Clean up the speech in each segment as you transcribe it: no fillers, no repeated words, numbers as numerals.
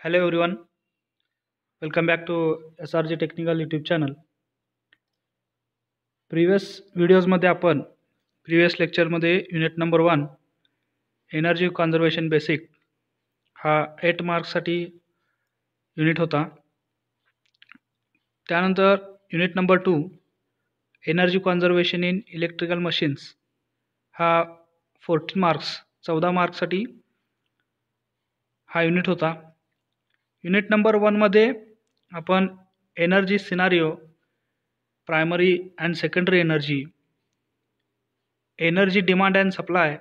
Hello everyone, welcome back to SRG Technical YouTube channel. Previous व्हिडिओजमध्ये आपण previous लेक्चरमध्ये unit number 1 energy conservation basic हा 8 मार्क्ससाठी unit होता. त्यानंतर unit number 2 energy conservation in electrical machines हा 14 मार्क्ससाठी हा युनिट होता. युनिट नंबर 1 मध्ये आपण energy scenario, primary and secondary energy demand and supply,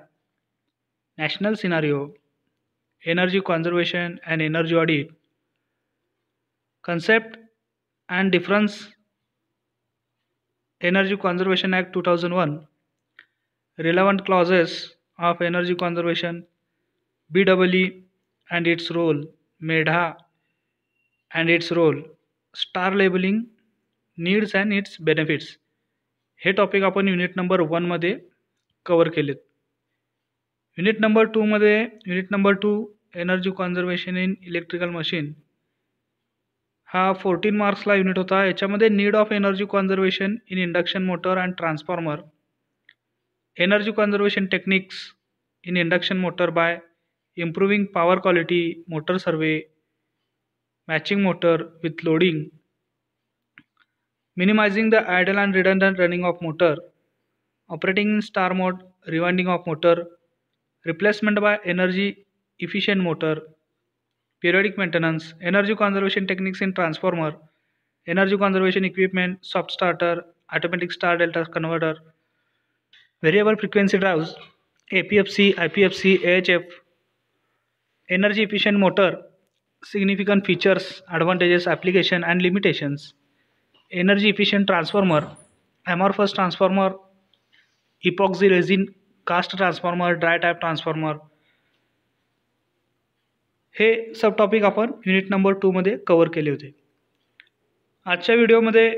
national scenario, energy conservation and energy audit, concept and difference, Energy Conservation Act 2001, relevant clauses of energy conservation, BEE and its role, MEDHA and its role, star labelling, needs and its benefits हे topic आपण unit number 1 मध्ये cover केलेत. Unit number 2 मध्ये unit number 2 energy conservation in electrical machine हा 14 मार्क्सला unit होता. याच्यामध्ये need of energy conservation in induction motor and transformer, energy conservation techniques in induction motor by improving power quality, motor survey, matching motor with loading, minimizing the idle and redundant running of motor, operating in star mode, rewinding of motor, replacement by energy efficient motor, periodic maintenance, energy conservation techniques in transformer, energy conservation equipment, soft starter, automatic star delta converter, variable frequency drives, APFC, IPFC, AHF, energy efficient motor, significant features, advantages, application and limitations, energy efficient transformer, amorphous transformer, epoxy resin cast transformer, dry type transformer हे सब topic आपण unit number 2 मध्ये cover केले होते. आजच्या व्हिडिओमध्ये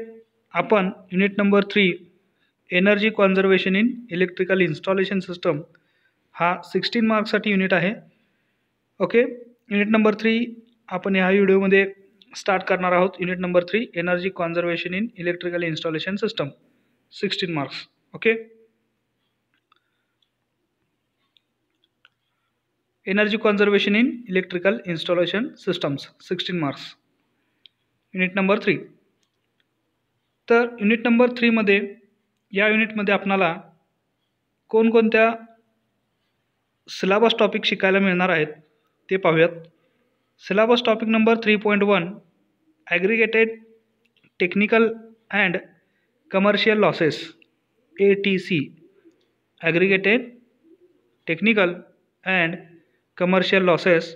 आपण unit number 3 energy conservation in electrical installation system हा 16 मार्क्ससाठी unit आहे. ओके, युनिट नंबर 3 आपण ह्या व्हिडिओमध्ये स्टार्ट करणार आहोत. Unit number 3 energy conservation in electrical installation system 16 marks. Okay, energy conservation in electrical installation systems 16 marks, unit number 3. तर unit number 3 मध्ये या युनिटमध्ये आपणाला कोणकोणत्या सिलेबस टॉपिक शिकायला मिळणार आहेत ते पाहूयात. Syllabus topic number 3.1 ॲग्रिगेटेड technical and commercial losses, ATC, ॲग्रिगेटेड technical and commercial losses,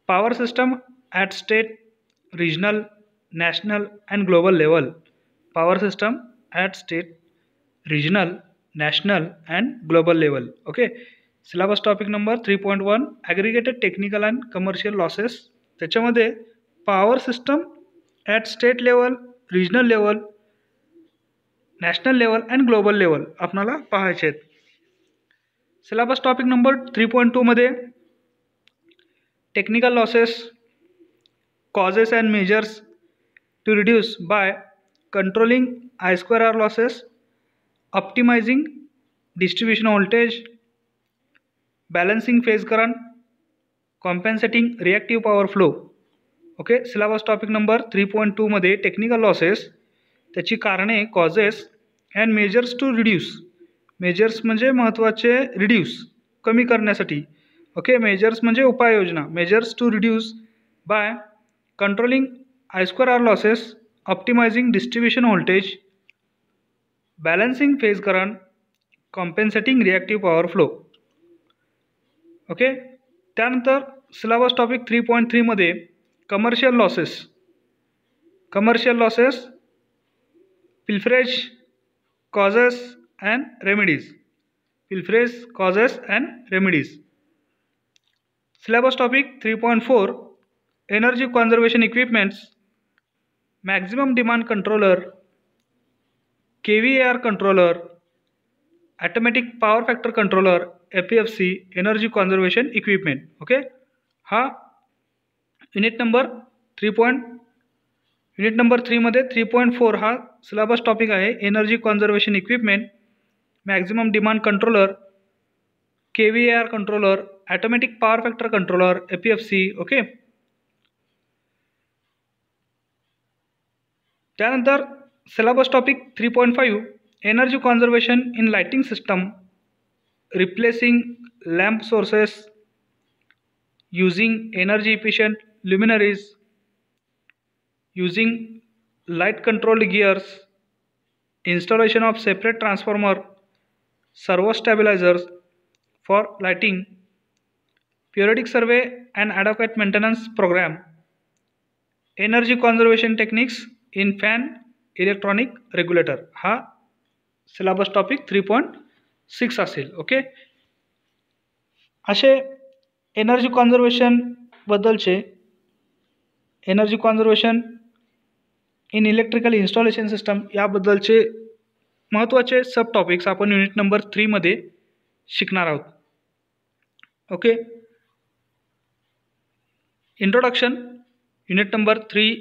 power system at state, regional, national and global level, power system at state, regional, national and global level. Okay, syllabus topic number 3.1 aggregated technical and commercial losses. त्याच्यामध्ये power system at state level, regional level, national level and global level आपणाला पाहायचे आहेत. Syllabus topic number 3.2 मध्ये technical losses, causes and measures to reduce by controlling I2R losses, optimizing distribution voltage, balancing phase current, compensating reactive power flow. Okay, syllabus topic number 3.2 मध्ये technical losses, त्याची कारणे, causes and measures to reduce. Measures म्हणजे महत्त्वाचे, reduce कमी करण्यासाठी. Okay, measures म्हणजे उपाययोजना. Measures to reduce by controlling I2R losses, optimizing distribution voltage, balancing phase current, compensating reactive power flow. Okay, त्यानंतर सिलेबस टॉपिक 3.3 मध्ये commercial losses. Commercial losses, pilferage, causes and remedies. Pilferage, causes and remedies. Syllabus topic 3.4 energy conservation equipments, maximum demand controller, kVAR controller, automatic power factor controller, APFC, energy conservation equipment. Okay, हा unit number 3 मध्ये 3.4 हा syllabus topic आहे. Energy conservation equipment, maximum demand controller, KVAR controller, automatic power factor controller, APFC. Okay. त्यानंतर syllabus topic 3.5 energy conservation in lighting system, replacing lamp sources using energy efficient luminaries, using light controlled gears, installation of separate transformer, servo stabilizers for lighting, periodic survey and adequate maintenance program, energy conservation techniques in fan electronic regulator. हा syllabus topic 3.6 असेल. Okay. असे energy conservation बद्दलचे, energy conservation in electrical installation system याबद्दलचे महत्त्वाचे सब topics आपण unit number 3 मध्ये शिकणार आहोत. Okay. Introduction. Unit number 3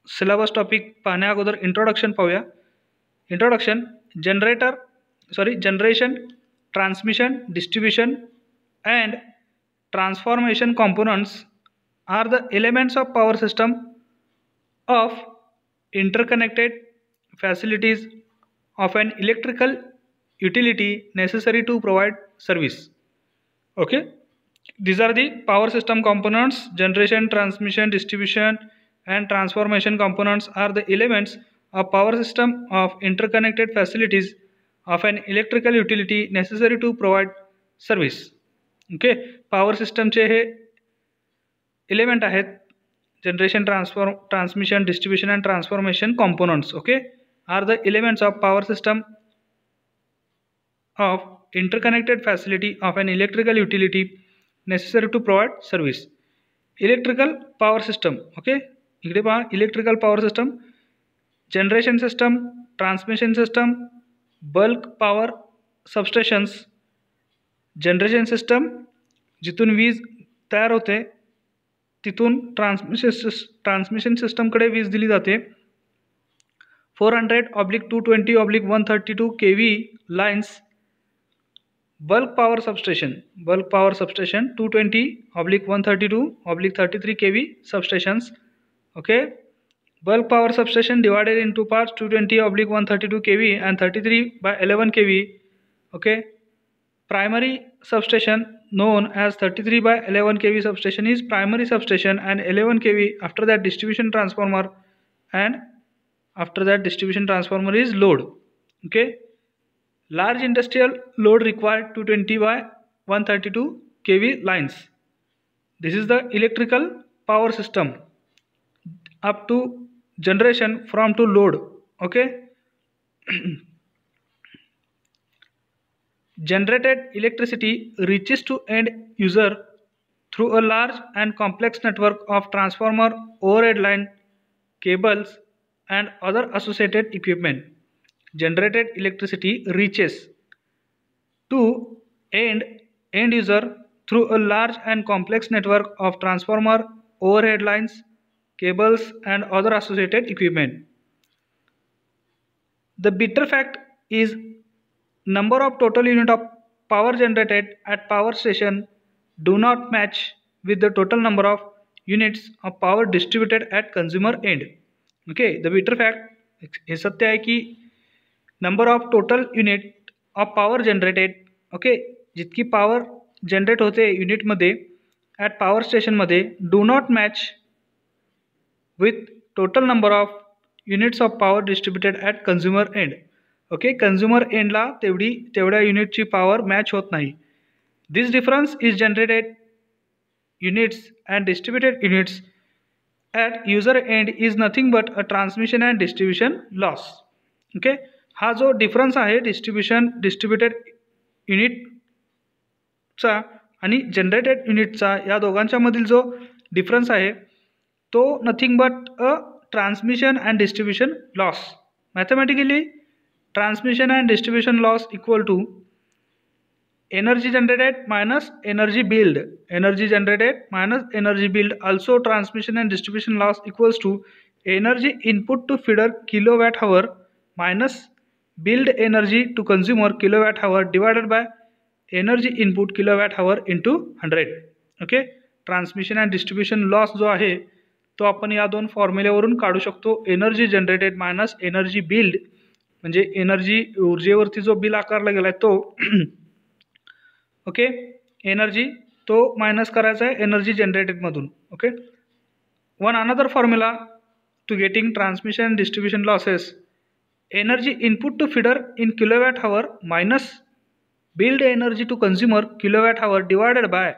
syllabus topic पाहण्या अगोदर इंट्रोडक्शन पाहूया. Introduction. Generation, transmission, distribution and transformation components are the elements of power system of interconnected facilities of an electrical utility necessary to provide service. Okay, these are the power system components. Generation, transmission, distribution and transformation components are the elements of power system of interconnected facilities of an electrical utility necessary to provide service. Okay. Power सिस्टमचे हे element आहेत. Generation, transmission, distribution and transformation components. Okay, are the elements of power system of interconnected facility of an electrical utility necessary to provide service. Electrical power system. Okay, इकडे पहा. Electrical power system, generation system, transmission system, bulk power substations, generation system जिथून वीज तयार होते तिथून transmission सिस्टमकडे वीज दिली जाते. 400/220/132 kV lines. Bulk power substation 220/132/33 kV substations. Okay. Bulk power substation divided into parts 220/132 kV and 33/11 kV. Okay. Primary substation known as 33/11 kV substation is primary substation, and 11 kV after that distribution transformer, and after that distribution transformer is load. Okay. Large industrial load required 220/132 kV lines. This is the electrical power system up to generation from to load. Okay. Generated electricity reaches to end user through a large and complex network of transformer, overhead line, cables and other associated equipment. Generated electricity reaches to end user through a large and complex network of transformer, overhead lines, cables and other associated equipment. The bitter fact is number of total unit of power generated at power station do not match with the total number of units of power distributed at consumer end. Okay, the bitter fact हे सत्य आहे की number of total unit of power generated. Okay, जितकी power generate होते युनिटमध्ये at power स्टेशनमध्ये do not match with total number of units of power distributed at consumer end. Okay, consumer एंडला तेवढ्या युनिटची पॉवर मॅच होत नाही. This difference is generated units and distributed units at user end is nothing but a transmission and distribution loss. Okay, हा जो difference आहे distributed युनिटचा आणि जनरेटेड युनिटचा या दोघांच्यामधील जो डिफरन्स आहे तो nothing but a transmission and distribution loss. Mathematically transmission and distribution loss equal to energy generated minus energy billed, energy generated minus energy billed. Also transmission and distribution loss equals to energy input to feeder kilowatt hour minus billed energy to consumer kilowatt hour divided by energy input kilowatt hour into 100. Okay, transmission and distribution loss जो आहे तो आपण या दोन फॉर्म्युल्यावरून काढू शकतो. Energy generated minus energy build म्हणजे energy ऊर्जेवरती जो बिल आकारला गेला आहे तो ओके, एनर्जी तो मायनस करायचा आहे एनर्जी जनरेटेडमधून. Okay, one another formula to getting transmission and distribution losses, energy input to feeder in kilowatt hour minus billed energy to consumer kilowatt hour divided by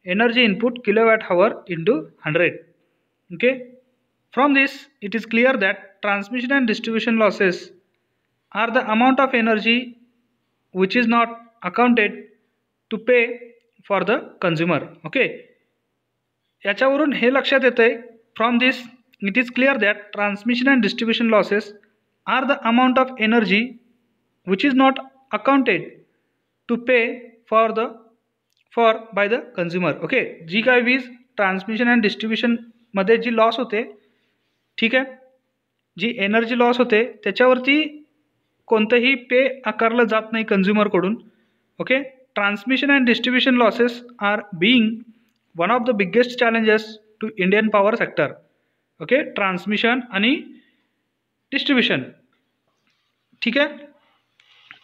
energy input kilowatt hour into 100. Okay, from this it is clear that transmission and distribution losses are the amount of energy which is not accounted to pay for the consumer. Okay, याच्यावरून हे लक्षात येते, from this it is clear that transmission and distribution losses are the amount of energy which is not accounted to pay for by the consumer. Okay, जी काय वीज transmission and डिस्ट्रीब्युशनमध्ये जी loss होते, ठीक आहे, जी एनर्जी लॉस होते त्याच्यावरती कोणतंही पे आकारलं जात नाही कंझ्युमरकडून. Okay, transmission and distribution losses are being one of the biggest challenges to Indian power sector. Okay, transmission आणि डिस्ट्रीब्युशन, ठीक आहे,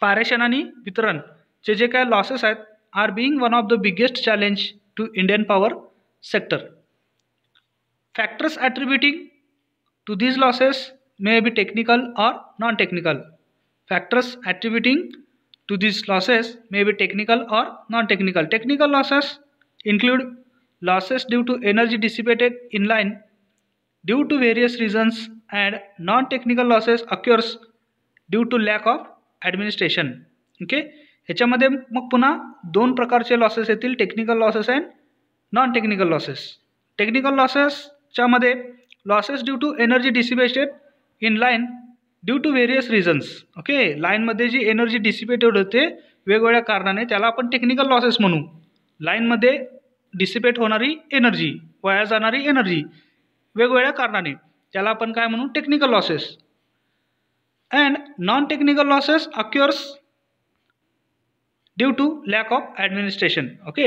पारेषण आणि वितरणचे जे काय लॉसेस आहेत are being one of the biggest challenge to Indian power sector. Factors attributing to these losses may be technical or non-technical. Factors attributing to these losses may be technical or non-technical. Technical losses include losses due to energy dissipated in line due to various reasons, and non-technical losses occurs due to lack of administration. Okay, ह्याच्यामध्ये मग पुन्हा दोन प्रकारचे losses येतील, technical losses and non technical losses. Technical लॉसेसच्या मध्ये losses due to energy dissipated in line due to various reasons. Okay, लाईनमध्ये जी एनर्जी डिसिपेटेड होते वेगवेगळ्या कारणाने त्याला आपण टेक्निकल लॉसेस म्हणू. लाईनमध्ये डिसिपेट होणारी एनर्जी, वाया जाणारी एनर्जी वेगवेगळ्या कारणाने त्याला आपण काय म्हणू, technical losses. And non technical losses occurs due to lack of administration. Okay,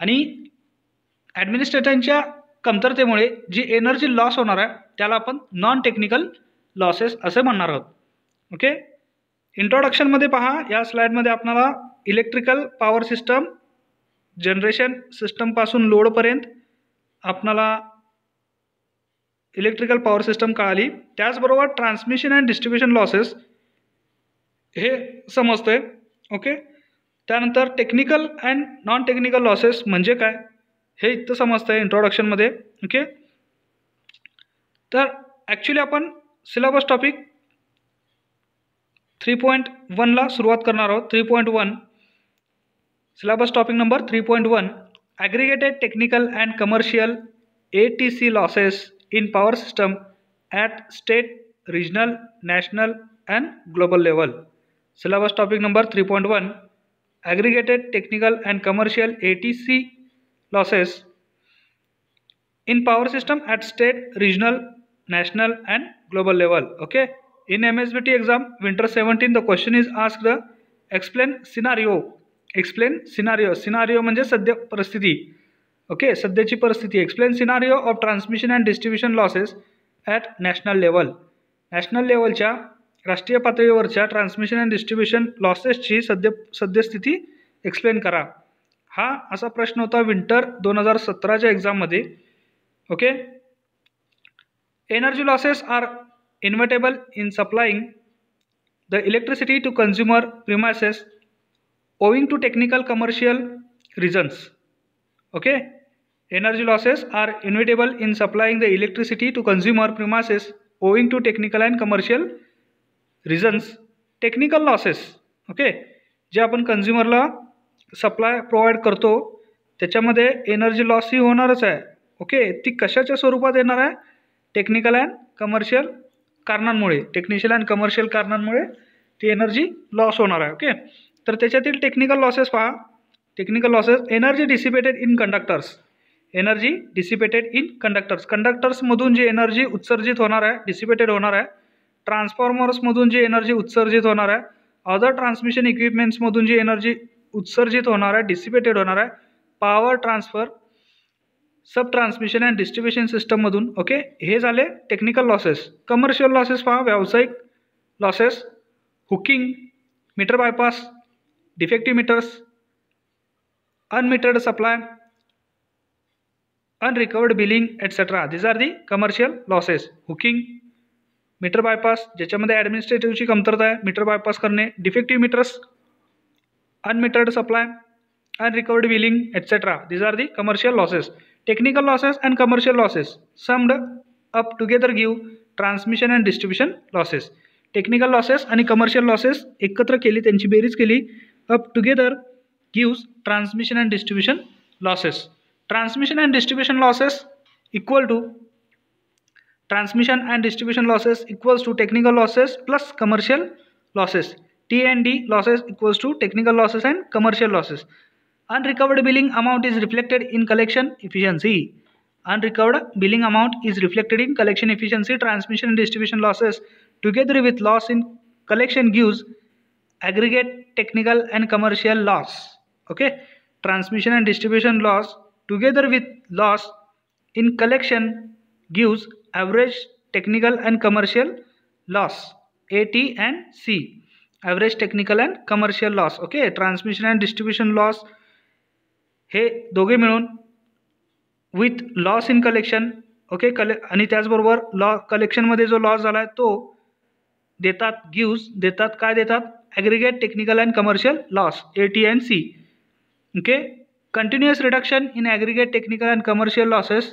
आणि ॲडमिनिस्ट्रेटरच्या कमतरतेमुळे जी एनर्जी लॉस होणार आहे त्याला आपण नॉन टेक्निकल लॉसेस असे म्हणणार आहोत. ओके, इंट्रोडक्शनमध्ये पहा, या स्लाईडमध्ये आपल्याला इलेक्ट्रिकल पॉवर सिस्टम जनरेशन सिस्टमपासून लोडपर्यंत आपल्याला इलेक्ट्रिकल पॉवर सिस्टम कळाली. त्याचबरोबर ट्रान्समिशन अँड डिस्ट्रीब्युशन लॉसेस हे समजतंय. ओके, त्यानंतर technical and non technical losses म्हणजे काय हे इथं समजतं आहे इंट्रोडक्शनमध्ये. ओके, तर ॲक्च्युली आपण सिलेबस टॉपिक 3.1ला सुरुवात करणार आहोत. 3.1 syllabus topic number 3.1 ॲग्रिगेटेड technical and commercial ATC losses in power system at state, regional, national and global level. Syllabus topic number 3.1 aggregated technical and commercial ATC losses in power system at state, regional, national and global level. Okay, in MSBT exam winter 17 the question is asked, explain scenario. Explain scenario. Scenario म्हणजे सध्या परिस्थिती. Okay, सध्याची परिस्थिती. Explain scenario of transmission and distribution losses at national level. National लेवलच्या राष्ट्रीय पातळीवरच्या transmission and distribution लॉसेसची सद्यस्थिती explain करा. हा असा प्रश्न होता विंटर 2017च्या एक्झाममध्ये. Okay, energy losses are inevitable in supplying the electricity to consumer premises owing to technical commercial reasons. Okay, energy losses are inevitable in supplying the electricity to consumer premises owing to technical and commercial reasons. Technical losses, okay, जे आपण कंझ्युमरला supply provide करतो त्याच्यामध्ये energy loss ही होणारच आहे. Okay, ती कशाच्या स्वरूपात येणार आहे, टेक्निकल अँड कमर्शियल कारणांमुळे. टेक्निशियल अँड कमर्शियल कारणांमुळे ती एनर्जी लॉस होणार आहे. ओके, तर त्याच्यातील टेक्निकल लॉसेस पहा. Technical losses, energy dissipated in conductors. Energy dissipated in conductors, कंडक्टर्समधून जी एनर्जी उत्सर्जित होणार आहे, डिसिपेटेड होणार आहे. ट्रान्सफॉर्मर्समधून जी एनर्जी उत्सर्जित होणार आहे. अदर ट्रान्समिशन इक्विपमेंट्समधून जी एनर्जी उत्सर्जित होणार आहे, डिसिपेटेड होणार आहे. Power transfer, sub transmission and distribution सिस्टममधून. ओके, हे झाले टेक्निकल लॉसेस. कमर्शियल लॉसेस पहा, व्यावसायिक losses, hooking, meter bypass, defective meters, unmetered supply, unrecovered billing, etc. These are the commercial losses. Hooking, meter bypass, ज्याच्यामध्ये ॲडमिनिस्ट्रेटिव्हची कमतरता आहे, मीटर बायपास करणे. Defective meters, unmetered supply, unrecovered billing, etc. These are the commercial losses. Technical losses and commercial losses summed up together give transmission and distribution losses. Technical losses आणि commercial losses एकत्र केली, त्यांची बेरीज केली, up together gives transmission and distribution losses. Transmission and distribution losses equal to transmission and distribution losses equals to technical losses plus commercial losses. T&D losses equals to technical losses and commercial losses. Unrecovered billing amount is reflected in collection efficiency. Unrecovered billing amount is reflected in collection efficiency. Transmission and distribution losses together with loss in collection gives aggregate technical and commercial loss. Okay, transmission and distribution loss together with loss in collection gives average technical and commercial loss, AT and C. Average technical and commercial loss. Okay, transmission and distribution loss हे दोघे मिळून with loss in collection. Okay, आणि त्याचबरोबर कलेक्शनमध्ये जो loss झाला आहे तो देतात, गिव्स देतात, काय देतात, aggregate technical and commercial loss, AT and C. Okay, continuous reduction in aggregate technical and commercial losses,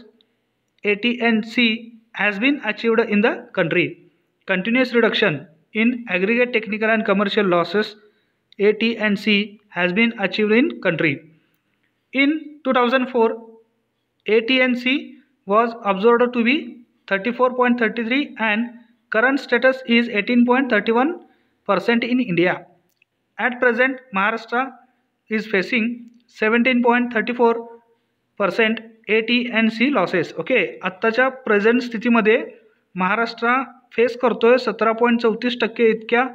AT and C, has been achieved in the country. Continuous reduction in aggregate technical and commercial losses, AT and C, has been achieved in country. In 2004, AT and C was observed to be 34.33 and current status is 18.31% in India. At present, Maharashtra is facing 17.34% AT and C losses. Okay, आत्ताच्या present स्थितीमध्ये Maharashtra face करतोय 17.34% इतक्या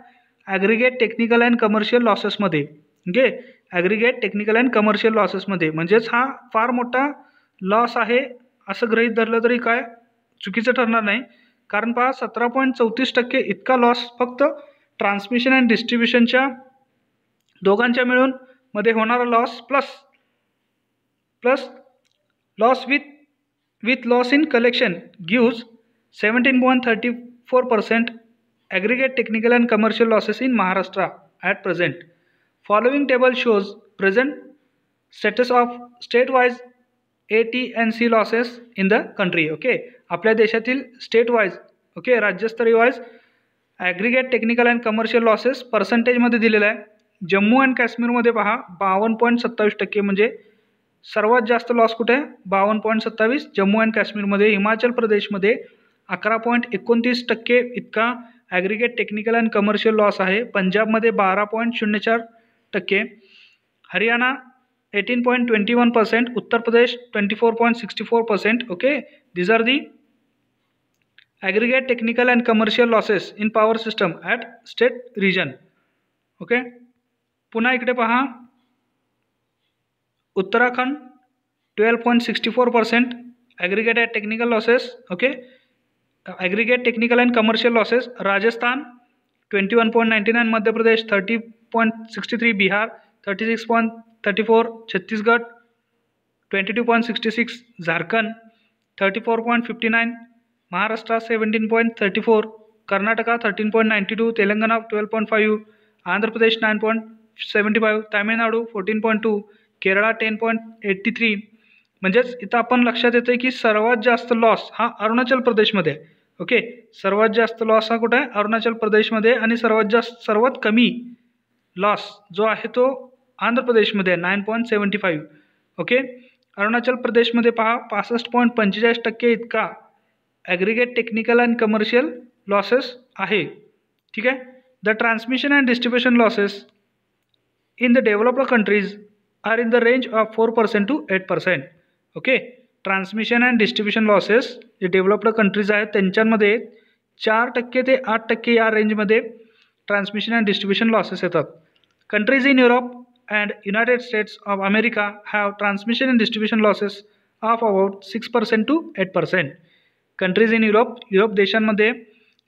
aggregate technical and commercial लॉसेसमध्ये. Okay, aggregate technical and commercial लॉसेसमध्ये, म्हणजेच हा फार मोठा लॉस आहे असं गृहीत धरलं तरी काय चुकीचं ठरणार नाही. कारण पहा, 17.34% इतका लॉस फक्त ट्रान्समिशन अँड डिस्ट्रीब्युशनच्या दोघांच्या मिळून मध्ये होणारा loss plus loss with loss in collection gives 17.34% aggregate technical and commercial losses in Maharashtra at present. Following table shows present status of state-wise AT and C losses in the country. Okay, आपल्या देशातील state wise, okay, राज्यस्तरीय wise aggregate technical and commercial losses पर्सेंटेजमध्ये दिलेला आहे. Jammu and काश्मीरमध्ये पहा 52.27%, म्हणजे सर्वात जास्त लॉस कुठे आहे, 52.27 जम्मू अँड काश्मीरमध्ये. हिमाचल प्रदेशमध्ये 11.29% इतका aggregate technical and commercial loss आहे. पंजाबमध्ये 12.04%, Haryana 18.21%, Uttar Pradesh 24.64%. Okay, these are the aggregate technical and commercial losses in power system at state region. Okay, पुन्हा इकडे पहा, Uttarakhand 12.64% aggregate at technical losses. Okay, aggregate technical and commercial losses. Rajasthan 21.99, Madhya Pradesh 30.63, Bihar 36.34, Chhattisgarh 22.66, Jharkhand 34.59, Maharashtra 17.34, Karnataka 13.92, Telangana 12.5, Andhra Pradesh 9.75, Tamil Nadu 14.2, Kerala 10.83. म्हणजेच इथं आपण लक्षात येते की सर्वात जास्त लॉस हा अरुणाचल प्रदेशमध्ये आहे. ओके, सर्वात जास्त लॉस हा कुठे आहे, अरुणाचल प्रदेशमध्ये, आणि सर्वात कमी लॉस जो आहे तो आंध्र प्रदेशमध्ये आहे, 9.75. ओके, अरुणाचल प्रदेशमध्ये पहा 65.45% इतका aggregate technical and commercial losses आहे. ठीक आहे. The transmission and distribution losses in the developed countries are in the range of 4% to 8%. Okay, transmission and distribution losses जे डेव्हलप्ड कंट्रीज आहेत त्यांच्यामध्ये 4% ते 8% या रेंजमध्ये ट्रान्समिशन अँड डिस्ट्रीब्युशन लॉसेस येतात. Countries in Europe and United states of America have transmission and distribution losses of about 6% to 8%. Countries in Europe देशांमध्ये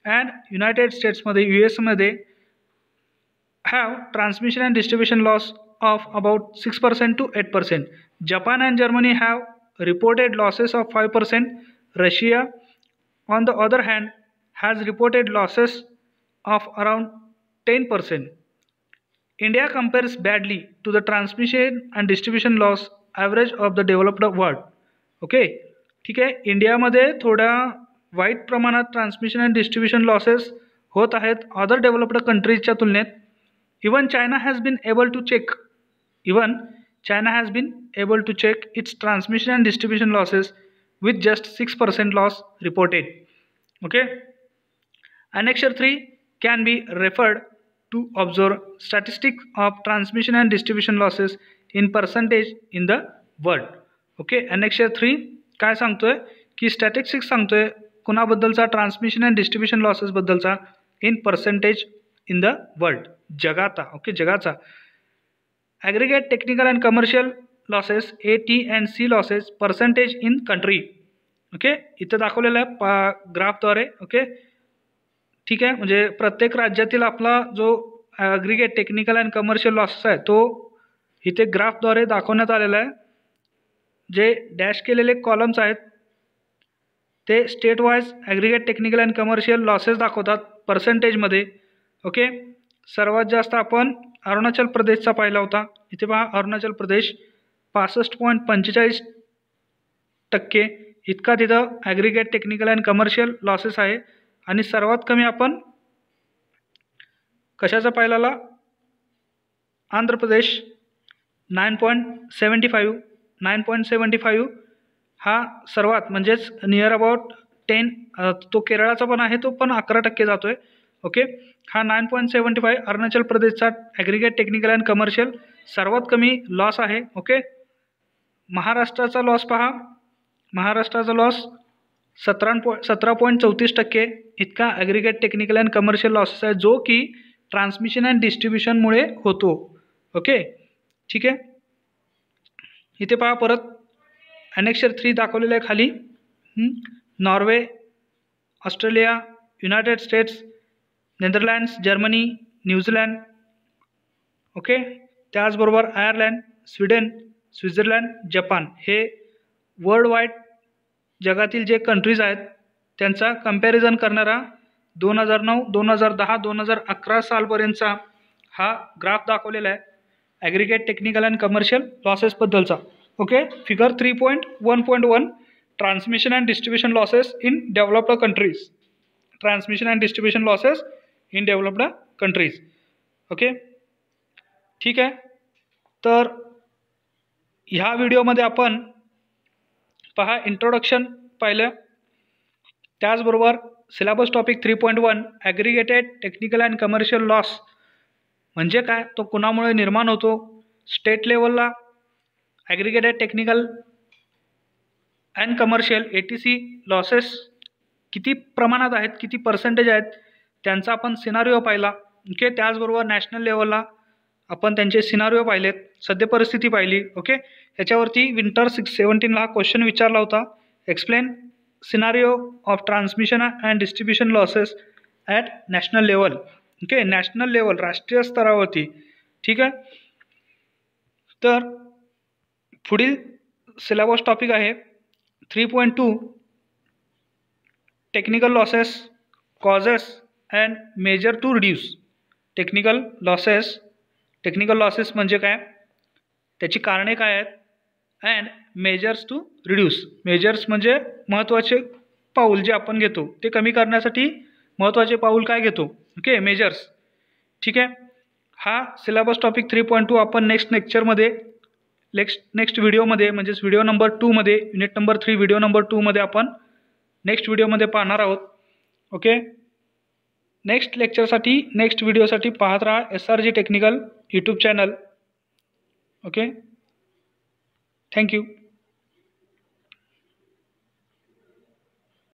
and United स्टेट्समध्ये US have transmission and distribution loss of about 6% to 8%. Japan and Germany have reported losses of 5%. Russia, on the other hand, has reported losses of around 10%. India compares badly to the transmission and distribution loss average of the developed world. Okay, ठीक आहे. इंडियामध्ये थोड्या वाईट प्रमाणात transmission and distribution losses होत आहेत other developed कंट्रीजच्या तुलनेत. Even China has been able to check its transmission and distribution losses with just 6% loss reported. Okay. Annexure 3 can be referred to observe statistics of transmission and distribution losses in percentage in the world. Okay. Annexure 3 काय सांगतोय की statistics सांगतोय कुणाबद्दलचा transmission and distribution losses बद्दलचा in percentage in the world, जगाचा. Okay, जगाचा. Aggregate technical and commercial losses AT and C losses percentage in country. Okay, इथं दाखवलेलं आहे ग्राफद्वारे. ओके, ठीक आहे. म्हणजे प्रत्येक राज्यातील आपला जो aggregate technical and commercial losses आहे तो इथे ग्राफद्वारे दाखवण्यात आलेला आहे. जे डॅश केलेले कॉलम्स आहेत ते state wise aggregate technical and commercial losses दाखवतात पर्सेंटेजमध्ये. ओके, सर्वात जास्त आपण अरुणाचल प्रदेशचा पाहिला होता. इथे पहा, अरुणाचल प्रदेश 65.45% इतका तिथं aggregate technical and commercial losses आहे. आणि सर्वात कमी आपण कशाचा पाहिला, आंध्र प्रदेश 9.75 हा सर्वात, म्हणजेच नियर अबाउट 10. तो केरळाचा पण आहे, तो पण 11% जातोय. ओके, हा 9.75 अरुणाचल प्रदेशचा ॲग्रिगेट टेक्निकल अँड कमर्शियल सर्वात कमी लॉस आहे. ओके, महाराष्ट्राचा लॉस पहा, महाराष्ट्राचा लॉस 17.34% इतका aggregate technical and commercial losses आहे, जो की ट्रान्समिशन अँड डिस्ट्रीब्युशनमुळे होतो. ओके, ठीक आहे. इथे पहा परत ॲनेक्शर 3 दाखवलेलं आहे खाली. Norway, Australia, United states, Netherlands, Germany, New Zealand. Okay, त्याचबरोबर आयर्लंड, स्वीडन, स्वित्झर्लंड, जपान हे वर्ल्ड वाईड जगातील जे कंट्रीज आहेत त्यांचा कंपॅरिझन करणारा 2009, 2010, 2011 सालपर्यंतचा हा ग्राफ दाखवलेला आहे ॲग्रिगेट टेक्निकल अँड कमर्शियल लॉसेसबद्दलचा. Okay, figure 3.1.1 transmission and distribution losses in developed countries. Transmission and distribution losses in developed countries. Okay, ठीक आहे. तर ह्या व्हिडिओमध्ये आपण पहा इंट्रोडक्शन पाहिलं, त्याचबरोबर syllabus topic 3.1 ॲग्रिगेटेड technical and commercial loss म्हणजे काय, तो कुणामुळे निर्माण होतो, स्टेट लेवलला ॲग्रिगेटेड technical and commercial ATC losses किती प्रमाणात आहेत, किती पर्सेंटेज आहेत, त्यांचा आपण सिनारिओ पाहिला. ओके, त्याचबरोबर नॅशनल लेवलला आपण त्यांचे सिनारिओ पाहिलेत, सद्य परिस्थिती पाहिली. ओके, याच्यावरती विंटर 617ला हा क्वेश्चन विचारला होता, explain scenario of transmission and distribution losses at national level. Okay, national level, राष्ट्रीय स्तरावरती. ठीक आहे. तर पुढील सिलेबस टॉपिक आहे 3.2 technical losses, causes and measure to reduce. Technical losses म्हणजे काय, त्याची कारणे काय आहेत, and measures to reduce. Measures म्हणजे महत्त्वाचे पाऊल जे आपण घेतो ते कमी करण्यासाठी महत्त्वाचे पाऊल काय घेतो. Okay, measures. ठीक आहे. हा सिलेबस टॉपिक 3.2 आपण नेक्स्ट लेक्चरमध्ये नेक्स्ट व्हिडिओमध्ये म्हणजेच व्हिडिओ नंबर 2मध्ये युनिट नंबर 3 व्हिडिओ नंबर 2मध्ये आपण नेक्स्ट व्हिडिओमध्ये पाहणार आहोत. ओके, नेक्स्ट लेक्चरसाठी नेक्स्ट व्हिडिओसाठी पाहत राहा SRG technical YouTube channel. Okay, thank you.